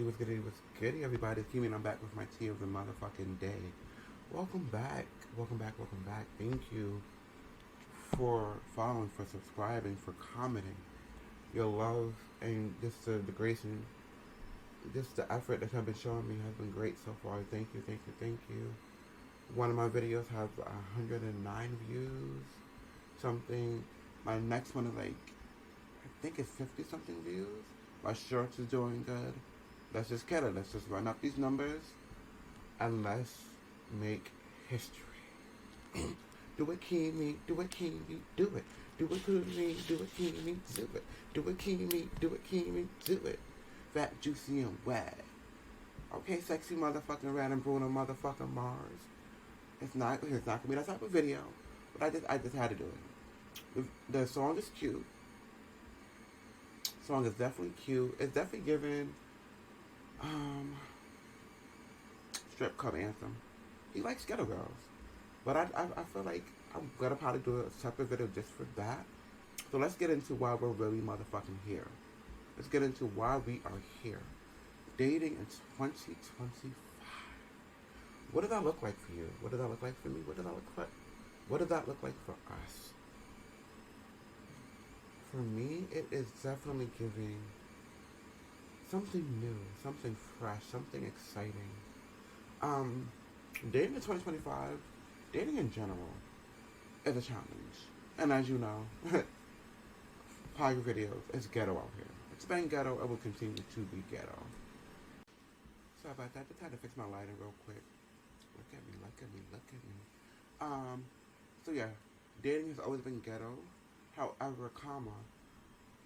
what's goody, everybody? It's Kimmy, and I'm back with my tea of the motherfucking day. Welcome back. Welcome back. Thank you for following, for subscribing, for commenting. Your love and just the grace and just the effort that have been showing me has been great so far. Thank you. One of my videos has 109 views, something. My next one is like, I think it's 50 something views. My shorts is doing good. Let's just get it. Let's just run up these numbers and let's make history. Do it, Kimi. Do it, Kimi. Do it. Do it, Kimi. Do it, Kimi. Do it. Do it, Kimi. Do it, Kimi. Do it. Fat, juicy, and wet. Okay, sexy motherfucking red and Bruno motherfucking Mars. It's not gonna be that type of video, but I just had to do it. The song is cute. Song is definitely cute. It's definitely given strip club anthem. He likes Ghetto Girls. But I feel like I'm gonna probably do a separate video just for that. So let's get into why we're really motherfucking here. Let's get into why we are here. Dating in 2025. What does that look like for you? What does that look like for me? What does that look like for us? For me, it is definitely giving something new, something fresh, something exciting. Dating in 2025, dating in general, is a challenge. And as you know, Pog videos, it's ghetto out here. It's been ghetto, it will continue to be ghetto. Sorry about that, just had to fix my lighting real quick. Look at me. So yeah, dating has always been ghetto. However,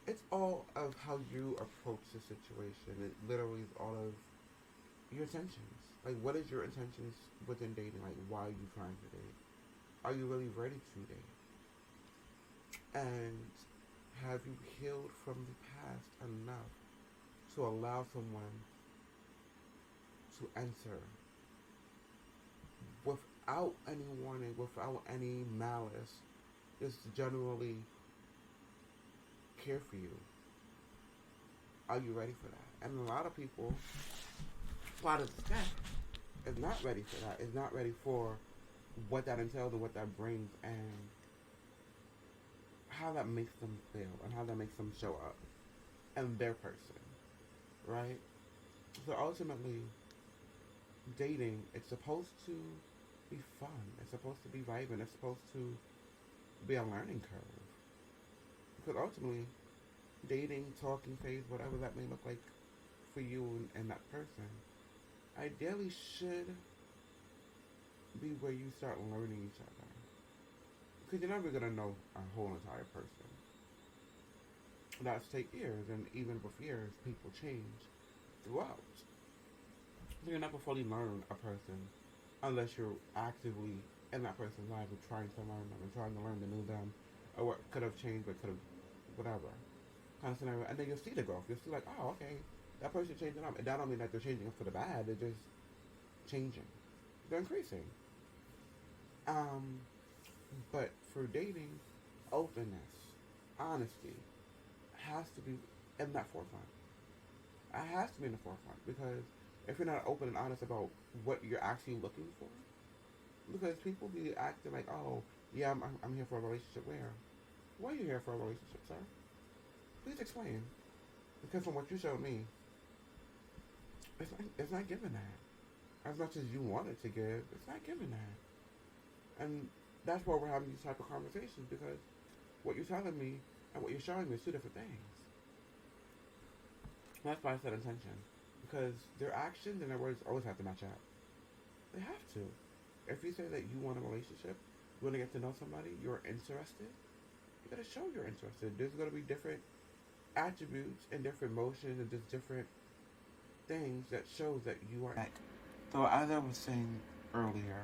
it's all of how you approach the situation. It literally is all of your intentions. Like, what is your intentions within dating? Like, why are you trying to date? Are you really ready to date? And have you healed from the past enough to allow someone to enter without any warning, without any malice, just generally care for you? Are you ready for that? And a lot of people, a lot of the staff is not ready for that. Is not ready for what that entails and what that brings and how that makes them feel and how that makes them show up and their person, right? So ultimately, dating, it's supposed to be fun. It's supposed to be vibrant. It's supposed to be a learning curve. Because ultimately, dating, talking phase, whatever that may look like for you and that person, ideally should be where you start learning each other. Because you're never going to know a whole entire person. That's take years, and even with years, people change throughout. So you'll never fully learn a person unless you're actively in that person's life and trying to learn them and trying to learn the new them, or what could have changed, but could have, whatever kind of scenario. And then you'll see the growth. You'll see like, oh, okay, that person changing up. And that don't mean that they're changing for the bad. They're just changing. They're increasing. But for dating, openness, honesty has to be in that forefront. It has to be in the forefront, because if you're not open and honest about what you're actually looking for, because people be acting like, oh, yeah, I'm here for a relationship. Why are you here for a relationship, sir? Please explain. Because from what you showed me, it's not giving that. As much as you want it to give, it's not giving that. And that's why we're having these type of conversations, because what you're telling me and what you're showing me is two different things. And that's why I said intention. Because their actions and their words always have to match up. They have to. If you say that you want a relationship, you want to get to know somebody, you're interested, you gotta show you're interested. There's gonna be different attributes and different motions and just different things that shows that you are. So as I was saying earlier,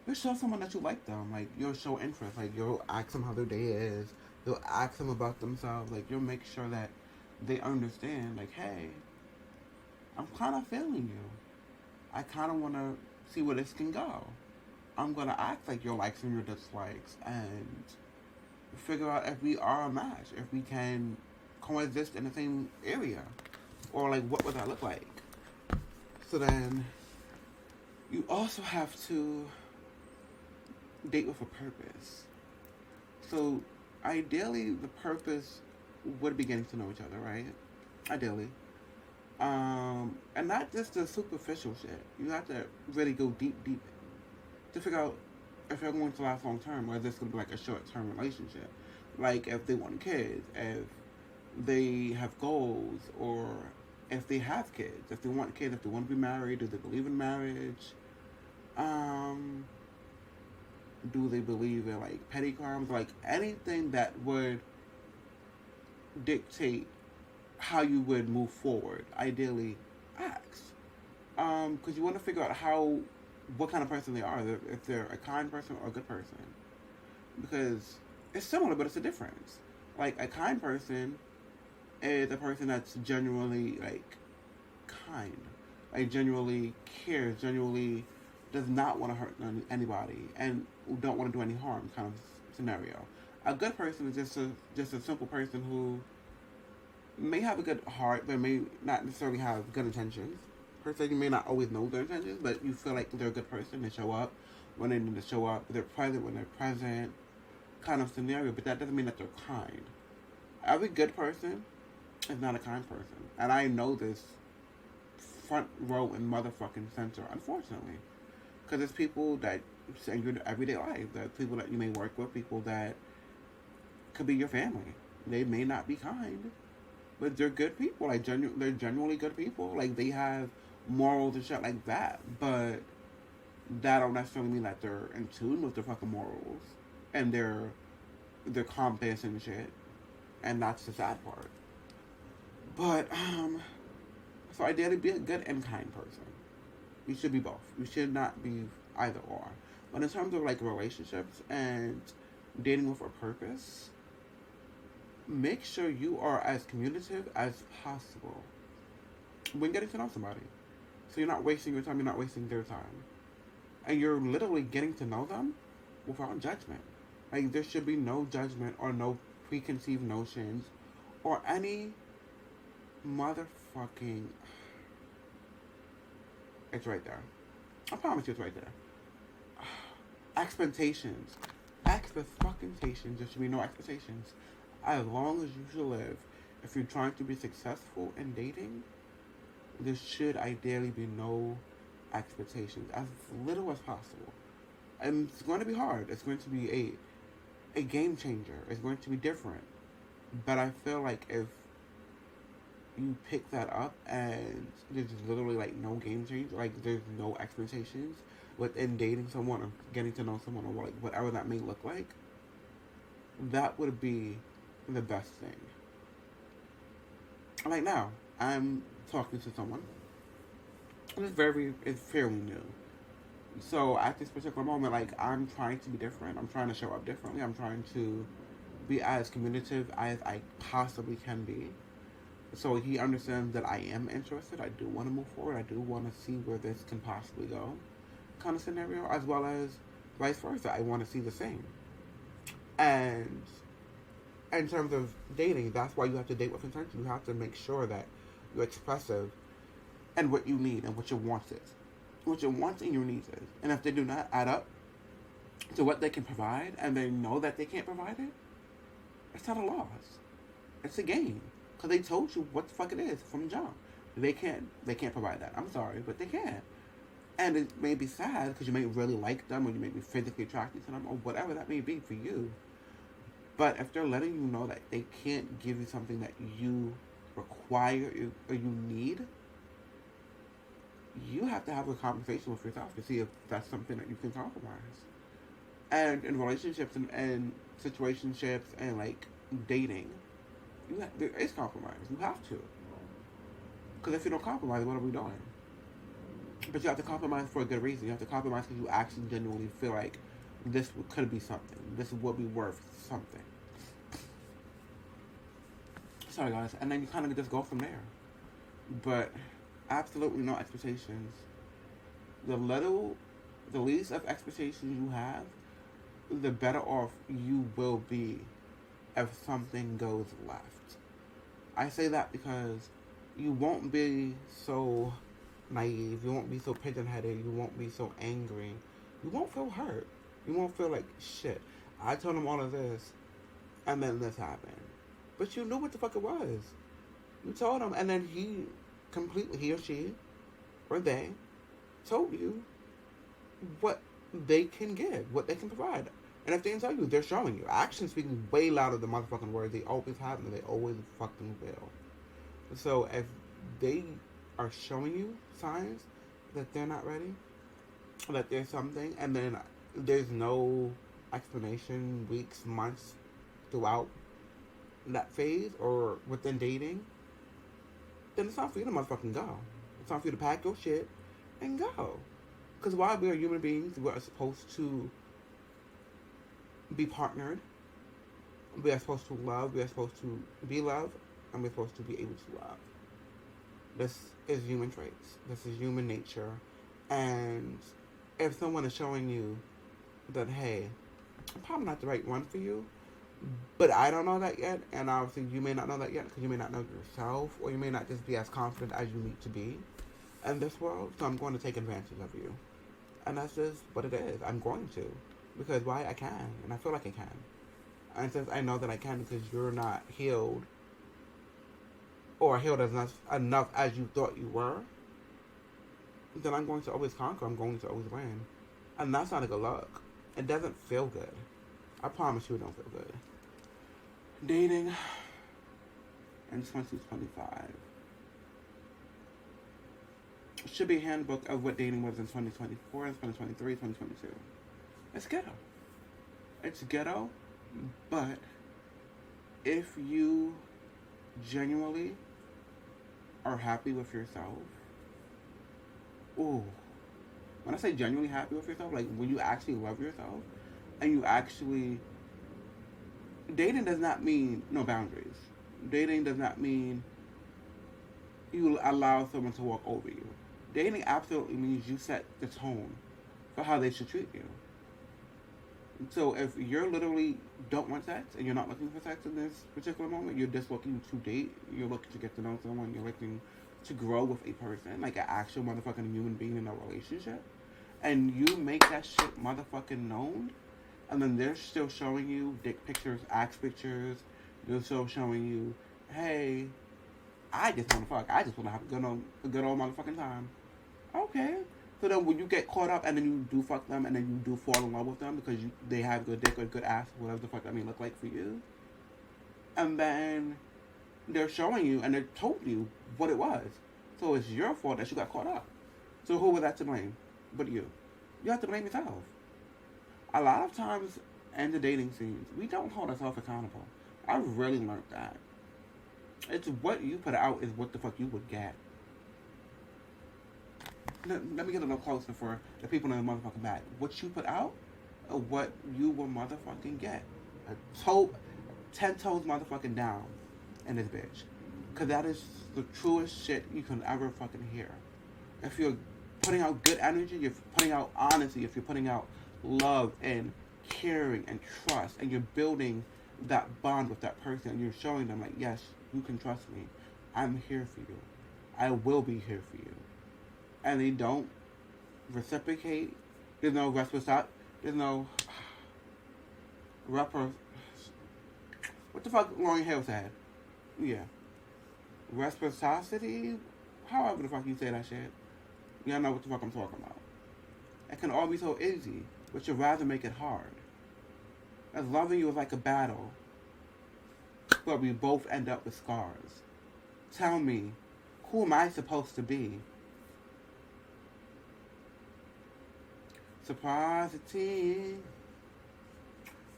you show someone that you like them. Like, you'll show interest. Like, you'll ask them how their day is. You'll ask them about themselves. Like, you'll make sure that they understand, like, hey, I'm kind of feeling you. I kind of want to see where this can go. I'm going to act like your likes and your dislikes and figure out if we are a match, if we can coexist in the same area? Or, like, what would that look like? So then, you also have to date with a purpose. So, ideally, the purpose would be getting to know each other, right? Ideally. And not just the superficial shit. You have to really go deep, deep to figure out if you're going to last long term or is this going to be like a short term relationship. Like if they want kids, if they have goals, or if they have kids, if they want kids, if they want to be married, do they believe in marriage? Do they believe in like petty crimes? Like anything that would dictate how you would move forward. Ideally, ask. Because you want to figure out what kind of person they are. If they're a kind person or a good person. Because it's similar, but it's a difference. Like a kind person is a person that's genuinely like kind, like genuinely cares, genuinely does not want to hurt anybody, and don't want to do any harm. Kind of scenario. A good person is just a simple person who may have a good heart, but may not necessarily have good intentions. Per se, you may not always know their intentions, but you feel like they're a good person. They show up when they need to show up. They're present when they're present. Kind of scenario, but that doesn't mean that they're kind. Every good person is not a kind person, and I know this front row and motherfucking center, unfortunately, because it's people that in your everyday life, there's people that you may work with, people that could be your family. They may not be kind, but they're good people. Like they're genuinely good people. Like they have morals and shit like that. But that don't necessarily mean that they're in tune with their fucking morals and their compass and shit. And that's the sad part. But so ideally, be a good and kind person. You should be both. You should not be either or. But in terms of like relationships and dating with a purpose, make sure you are as communicative as possible when getting to know somebody. So you're not wasting your time, you're not wasting their time. And you're literally getting to know them without judgment. Like, there should be no judgment or no preconceived notions or any motherfucking... It's right there. I promise you it's right there. Expectations. Expectations. There should be no expectations. As long as you should live, if you're trying to be successful in dating, there should ideally be no expectations, as little as possible. And it's going to be hard. It's going to be a game changer. It's going to be different. But I feel like if you pick that up and there's literally like no game change, like there's no expectations within dating someone or getting to know someone or like whatever that may look like, that would be the best thing. Like now, I'm talking to someone, and it's fairly new. So at this particular moment, like I'm trying to be different. I'm trying to show up differently. I'm trying to be as communicative as I possibly can be. So he understands that I am interested. I do want to move forward. I do want to see where this can possibly go, kind of scenario, as well as vice versa. I want to see the same. And in terms of dating, that's why you have to date with intention. You have to make sure that you're expressive and what you need and what your wants is. What your wants and your needs is. And if they do not add up to what they can provide and they know that they can't provide it, it's not a loss. It's a game. Because they told you what the fuck it is from the jump. They can't provide that. I'm sorry, but they can. And it may be sad because you may really like them or you may be physically attracted to them or whatever that may be for you. But if they're letting you know that they can't give you something that you require or you need, you have to have a conversation with yourself to see if that's something that you can compromise. And in relationships and situationships and like dating, there is compromise. You have to. Because if you don't compromise, what are we doing? But you have to compromise for a good reason. You have to compromise because you actually genuinely feel like this could be something. This would be worth something. Sorry, guys. And then you kind of just go from there. But absolutely no expectations. The least of expectations you have, the better off you will be if something goes left. I say that because you won't be so naive. You won't be so pigeon-headed. You won't be so angry. You won't feel hurt. You won't feel like shit. I told him all of this, and then this happened. But you knew what the fuck it was. You told him, and then he or she, or they, told you what they can give, what they can provide. And if they didn't tell you, they're showing you. Actions speak way louder than motherfucking words. They always have, and they always fucking will. So if they are showing you signs that they're not ready, that there's something, and then there's no explanation, weeks, months throughout that phase or within dating, then it's not for you to motherfucking go. It's not for you to pack your shit and go. Because while we are human beings, we are supposed to be partnered. We are supposed to love. We are supposed to be loved. And we're supposed to be able to love. This is human traits. This is human nature. And if someone is showing you that, hey, I'm probably not the right one for you, but I don't know that yet, and obviously you may not know that yet because you may not know yourself, or you may not just be as confident as you need to be in this world, so I'm going to take advantage of you. And that's just what it is. I'm going to. Because why? I can. And I feel like I can. And since I know that I can because you're not healed, or healed enough as you thought you were, then I'm going to always conquer. I'm going to always win. And that's not a good look. It doesn't feel good. I promise you it don't feel good. Dating in 2025. Should be a handbook of what dating was in 2024, 2023, 2022. It's ghetto. It's ghetto, but if you genuinely are happy with yourself, ooh, when I say genuinely happy with yourself, like when you actually love yourself, and you actually, dating does not mean no boundaries. Dating does not mean you allow someone to walk over you. Dating absolutely means you set the tone for how they should treat you. So if you're literally don't want sex and you're not looking for sex in this particular moment, you're just looking to date, you're looking to get to know someone, you're looking to grow with a person, like an actual motherfucking human being in a relationship, and you make that shit motherfucking known, and then they're still showing you dick pictures, axe pictures, they're still showing you, hey, I just want to fuck, I just want to have a good old motherfucking time. Okay. So then when you get caught up and then you do fuck them and then you do fall in love with them because they have good dick or good ass, whatever the fuck that may look like for you, and then they're showing you and they told you what it was. So it's your fault that you got caught up. So who was that to blame but you? You have to blame yourself. A lot of times in the dating scenes, we don't hold ourselves accountable. I really learned that. It's what you put out is what the fuck you would get. Let me get a little closer for the people in the motherfucking back. What you put out, or what you will motherfucking get. 10 toes motherfucking down in this bitch. Because that is the truest shit you can ever fucking hear. If you're putting out good energy, you're putting out honesty, if you're putting out love and caring and trust, and you're building that bond with that person, and you're showing them like, yes, you can trust me. I'm here for you. I will be here for you. And they don't reciprocate. There's no reciprocity. There's no what the fuck Lauren Hill said? Yeah. Reciprocity? However the fuck you say that shit. Y'all know what the fuck I'm talking about. It can all be so easy, but you'd rather make it hard. As loving you is like a battle, but we both end up with scars. Tell me, who am I supposed to be? Surprisity,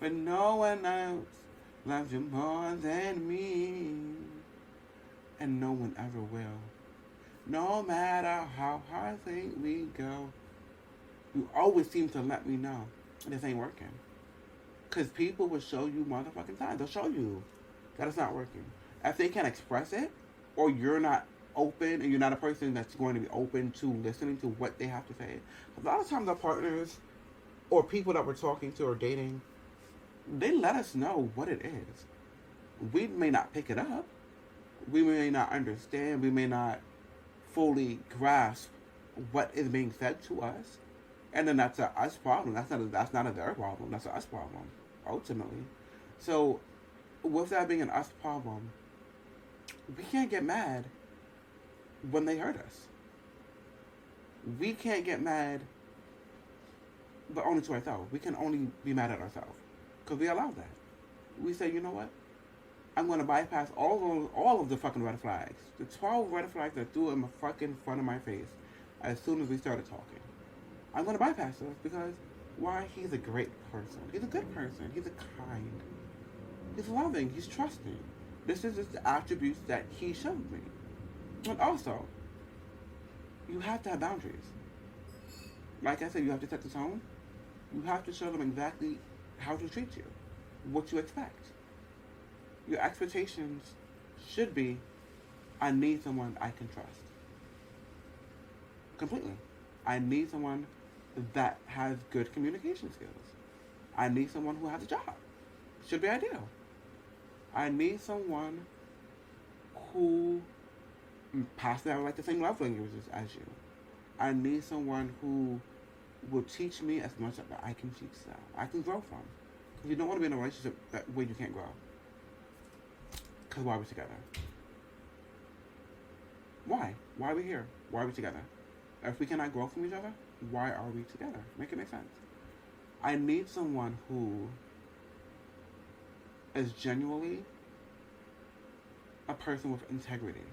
but no one else loves you more than me, and no one ever will. No matter how hard things we go, you always seem to let me know this ain't working. Because people will show you motherfucking signs. They'll show you that it's not working. If they can't express it, or you're not open, and you're not a person that's going to be open to listening to what they have to say. A lot of times our partners or people that we're talking to or dating, they let us know what it is. We may not pick it up, We may not understand, we may not fully grasp what is being said to us, and then that's a us problem. That's not a their problem. That's a us problem, ultimately. So, with that being an us problem, we can't get mad when they hurt us. We can't get mad, but only to ourselves. We can only be mad at ourselves because we allow that. We say, you know what? I'm going to bypass all of the fucking red flags. The 12 red flags that threw in the fucking front of my face as soon as we started talking. I'm going to bypass those because, why? He's a great person. He's a good person. He's kind. He's loving. He's trusting. This is just the attributes that he showed me. And also, you have to have boundaries. Like I said, you have to set the tone. You have to show them exactly how to treat you, what you expect. Your expectations should be, I need someone I can trust. Completely. I need someone that has good communication skills. I need someone who has a job. Should be ideal. I need someone who possibly have like the same love languages as you. I need someone who will teach me as much as I can teach them. I can grow from. Because you don't want to be in a relationship where you can't grow. Because why are we together? Why? Why are we here? Why are we together? If we cannot grow from each other, why are we together? Make it make sense. I need someone who is genuinely a person with integrity.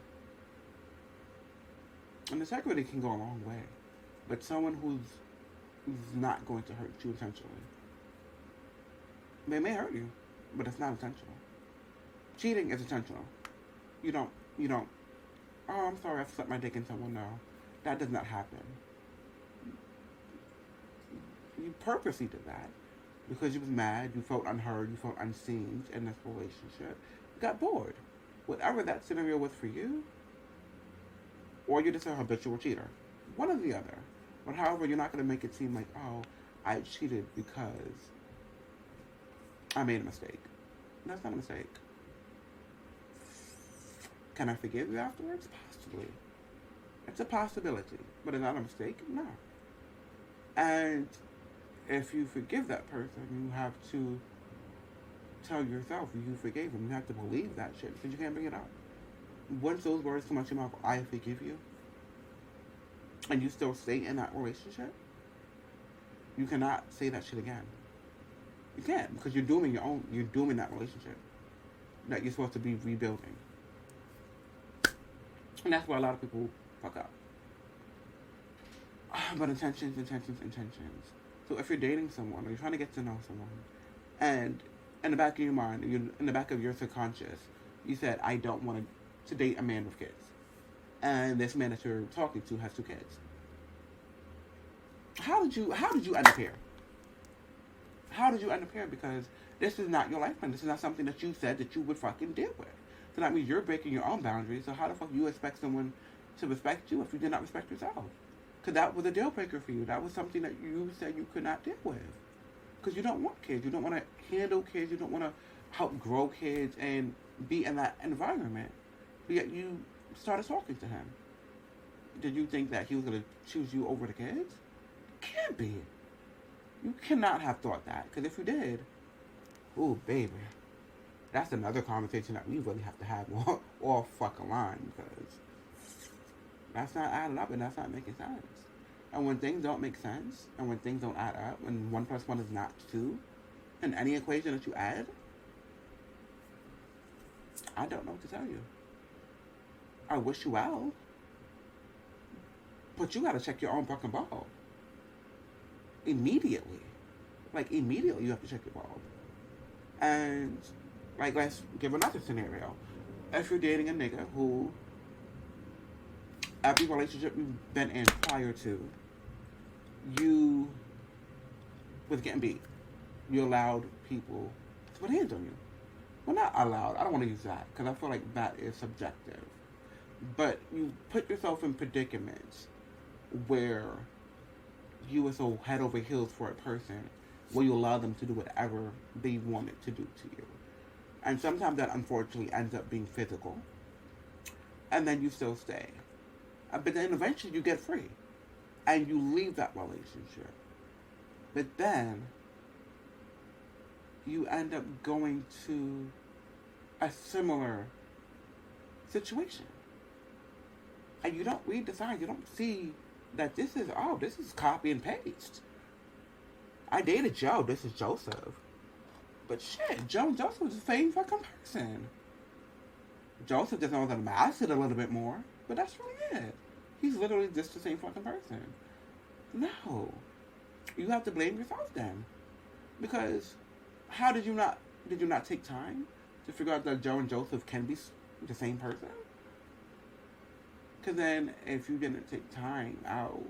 And integrity can go a long way. But someone who's not going to hurt you intentionally. They may hurt you, but it's not intentional. Cheating is intentional. You don't, oh, I'm sorry, I slipped my dick in someone. No, that does not happen. You purposely did that because you was mad, you felt unheard, you felt unseen in this relationship. You got bored. Whatever that scenario was for you, or you're just a habitual cheater. One or the other. But however, you're not going to make it seem like, oh, I cheated because I made a mistake. That's not a mistake. Can I forgive you afterwards? Possibly. It's a possibility. But it's not a mistake? No. And if you forgive that person, you have to tell yourself you forgave them. You have to believe that shit because you can't bring it up. Once those words come out your mouth, I forgive you, and you still stay in that relationship, you cannot say that shit again. You can't, because you're dooming that relationship that you're supposed to be rebuilding. And that's why a lot of people fuck up. But intentions. So if you're dating someone or you're trying to get to know someone, and in the back of your mind, in the back of your subconscious, you said, I don't want to date a man with kids. And this man that you're talking to has 2 kids. How did you end up here? How did you end up here? Because this is not your life plan. This is not something that you said that you would fucking deal with. So that means you're breaking your own boundaries. So how the fuck do you expect someone to respect you if you did not respect yourself? Because that was a deal breaker for you. That was something that you said you could not deal with. Because you don't want kids. You don't want to handle kids. You don't want to help grow kids and be in that environment. But yet you started talking to him. Did you think that he was going to choose you over the kids? Can't be. You cannot have thought that. Because if you did, ooh, baby, that's another conversation that we really have to have all fucking line. Because that's not adding up and that's not making sense. And when things don't make sense, and when things don't add up, when 1 + 1 is not 2, in any equation that you add, I don't know what to tell you. I wish you well. But you gotta check your own fucking bulb. Immediately. Like, immediately you have to check your bulb. And, like, let's give another scenario. If you're dating a nigga who, every relationship you've been in prior to, you was getting beat. You allowed people to put hands on you. Well, not allowed. I don't want to use that because I feel like that is subjective. But you put yourself in predicaments where you were so head over heels for a person where you allow them to do whatever they wanted to do to you. And sometimes that unfortunately ends up being physical. and then you still stay. But then eventually you get free and you leave that relationship. But then you end up going to a similar situation. And you don't read the signs. You don't see that this is copy and paste. I dated Joe. This is Joseph. But shit, Joe and Joseph is the same fucking person. Joseph just knows that I'm acid a little bit more. But that's really it. He's literally just the same fucking person. No. You have to blame yourself then. Because how did you not take time to figure out that Joe and Joseph can be the same person? Because then if you didn't take time out,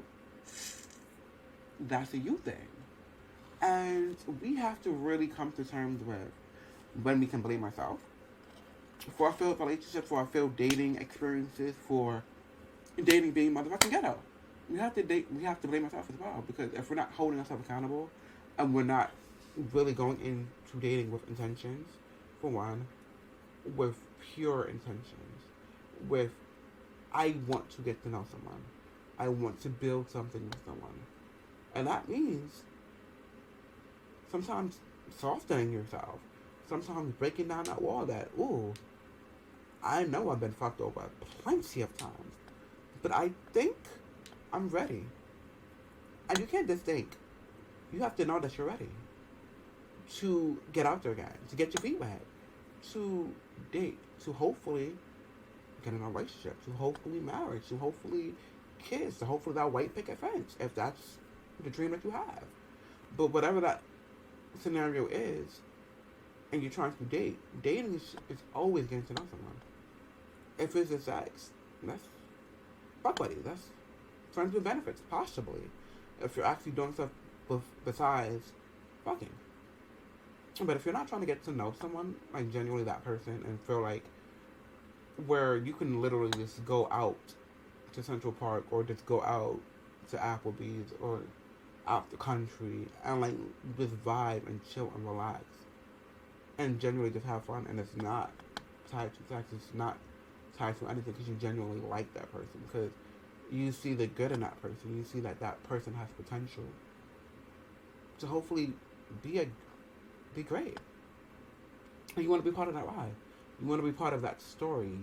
that's a you thing. And we have to really come to terms with when we can blame ourselves for our failed relationships, for our failed dating experiences, for dating being motherfucking ghetto. We have to blame ourselves as well, because if we're not holding ourselves accountable and we're not really going into dating with intentions, for one, with pure intentions, with I want to get to know someone, I want to build something with someone, and that means sometimes softening yourself, sometimes breaking down that wall that, ooh, I know I've been fucked over plenty of times, but I think I'm ready. And you can't just think. You have to know that you're ready to get out there again, to get your feet wet, to date, to hopefully get in a relationship, to hopefully marry, to hopefully kiss, to hopefully that white picket fence, if that's the dream that you have. But whatever that scenario is, and you're trying to date, dating is always getting to know someone. If it's a sex, that's fuck buddy, that's friends with benefits, possibly. If you're actually doing stuff besides fucking. But if you're not trying to get to know someone, like genuinely that person, and feel like where you can literally just go out to Central Park or just go out to Applebee's or out the country and like just vibe and chill and relax and genuinely just have fun, and it's not tied to sex, it's not tied to anything, because you genuinely like that person, because you see the good in that person, you see that that person has potential to hopefully be great, and you want to be part of that ride, you want to be part of that story.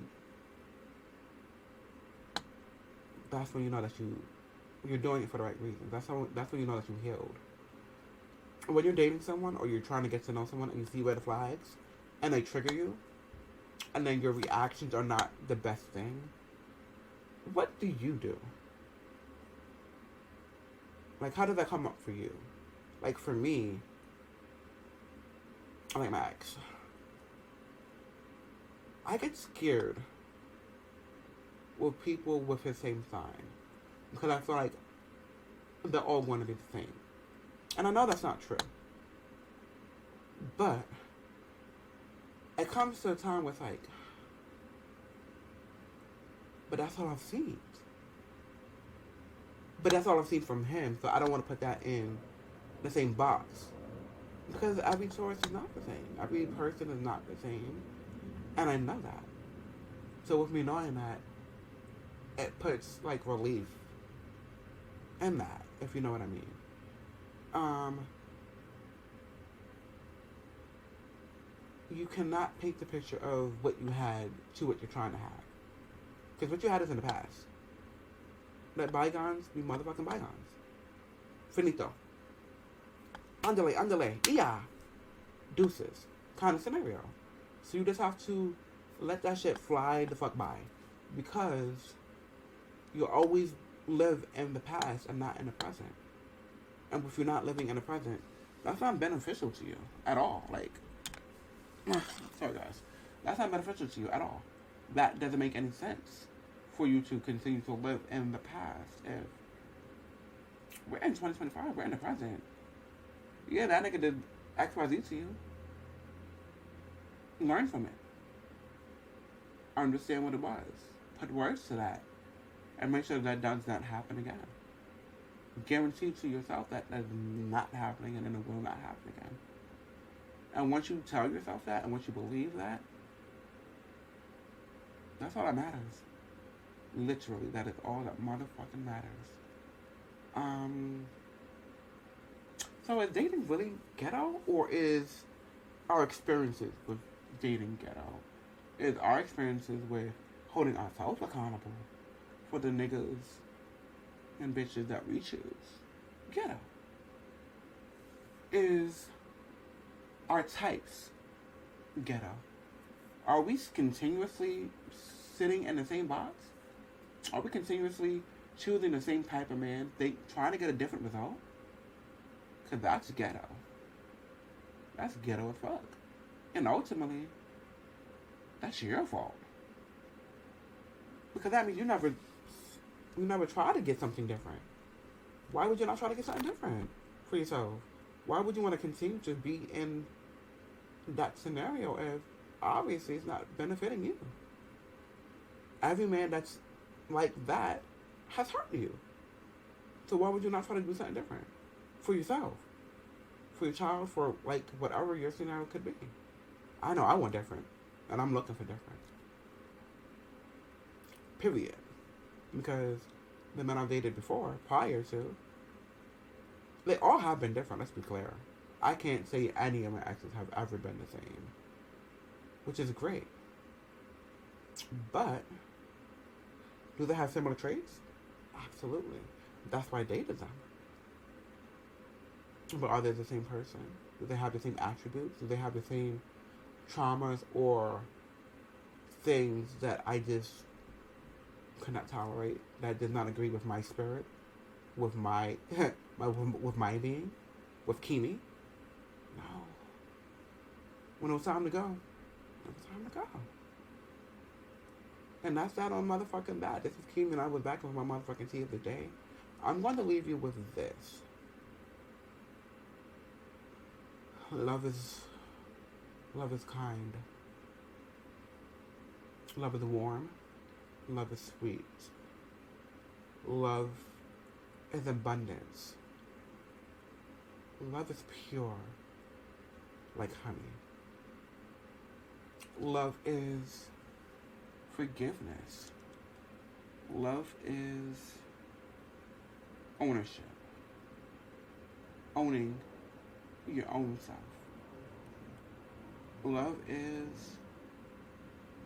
That's when you know that you're doing it for the right reasons. That's when you know that you healed. When you're dating someone or you're trying to get to know someone and you see red flags and they trigger you and then your reactions are not the best thing, what do you do? Like, how did that come up for you? Like, for me, like my ex, I get scared with people with his same sign, because I feel like they're all going to be the same. And I know that's not true. But it comes to a time where it's like, but that's all I've seen. But that's all I've seen from him, so I don't want to put that in the same box. Because every source is not the same. Every person is not the same. And I know that. So with me knowing that, it puts, like, relief in that, if you know what I mean. You cannot paint the picture of what you had to what you're trying to have. Because what you had is in the past. Let bygones be motherfucking bygones. Finito. Andale, yeah. Deuces. Kind of scenario. So you just have to let that shit fly the fuck by. Because you'll always live in the past and not in the present. And if you're not living in the present, that's not beneficial to you at all. Like, sorry guys. That's not beneficial to you at all. That doesn't make any sense for you to continue to live in the past. If we're in 2025, we're in the present. Yeah, that nigga did XYZ to you. Learn from it. Understand what it was. Put words to that. And make sure that does not happen again. Guarantee to yourself that that is not happening and it will not happen again. And once you tell yourself that and once you believe that, that's all that matters. Literally, that is all that motherfucking matters. Um, so is dating really ghetto, or is our experiences with dating ghetto? Is our experiences with holding ourselves accountable for the niggas and bitches that we choose ghetto? Is our types ghetto? Are we continuously sitting in the same box? Are we continuously choosing the same type of man, trying to get a different result? Because that's ghetto. That's ghetto as fuck. And ultimately, that's your fault. Because that means you never try to get something different. Why would you not try to get something different for yourself? Why would you want to continue to be in that scenario if obviously it's not benefiting you? Every man that's like that has hurt you. So why would you not try to do something different for yourself, for your child, for like whatever your scenario could be? I know I want different, and I'm looking for different. Period. Because the men I've dated before, prior to, they all have been different. Let's be clear. I can't say any of my exes have ever been the same, which is great. But do they have similar traits? Absolutely. That's why I dated them. But are they the same person? Do they have the same attributes? Do they have the same traumas or things that I just could not tolerate, that did not agree with my spirit, with my with my being, with Kimi? No. When it was time to go, it was time to go. And that's that on motherfucking that. This is Kimi, and I was back with my motherfucking tea of the day. I'm going to leave you with this. Love is kind. Love is warm. Love is sweet. Love is abundance. Love is pure, like honey. Love is forgiveness. Love is ownership. Owning your own self. Love is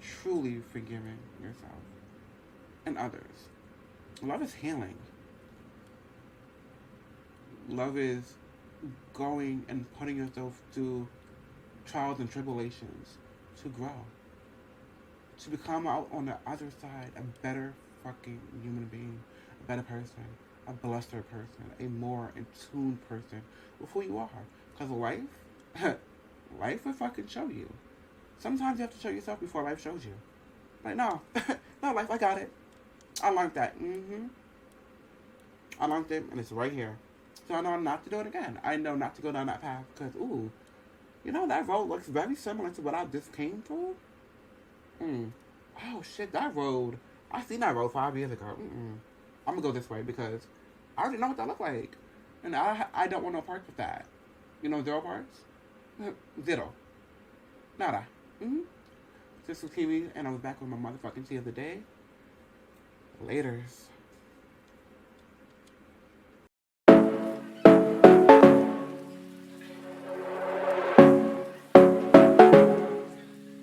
truly forgiving yourself and others. Love is healing. Love is going and putting yourself through trials and tribulations to grow. To become out on the other side a better fucking human being, a better person, a blesser person, a more in tune person with who you are. Because life will fucking show you. Sometimes you have to show yourself before life shows you. Like, no, no, life, I got it. I learned that. I learned it, and it's right here. So I know not to do it again. I know not to go down that path, because, ooh, you know, that road looks very similar to what I just came through. Oh, shit, that road. I seen that road 5 years ago. I'm going to go this way, because I already know what that looked like. And I don't want no parts with that. You know, 0 parts? Zero. Nada. This was Kimi, and I was back with my motherfucking tea of the day. Laters.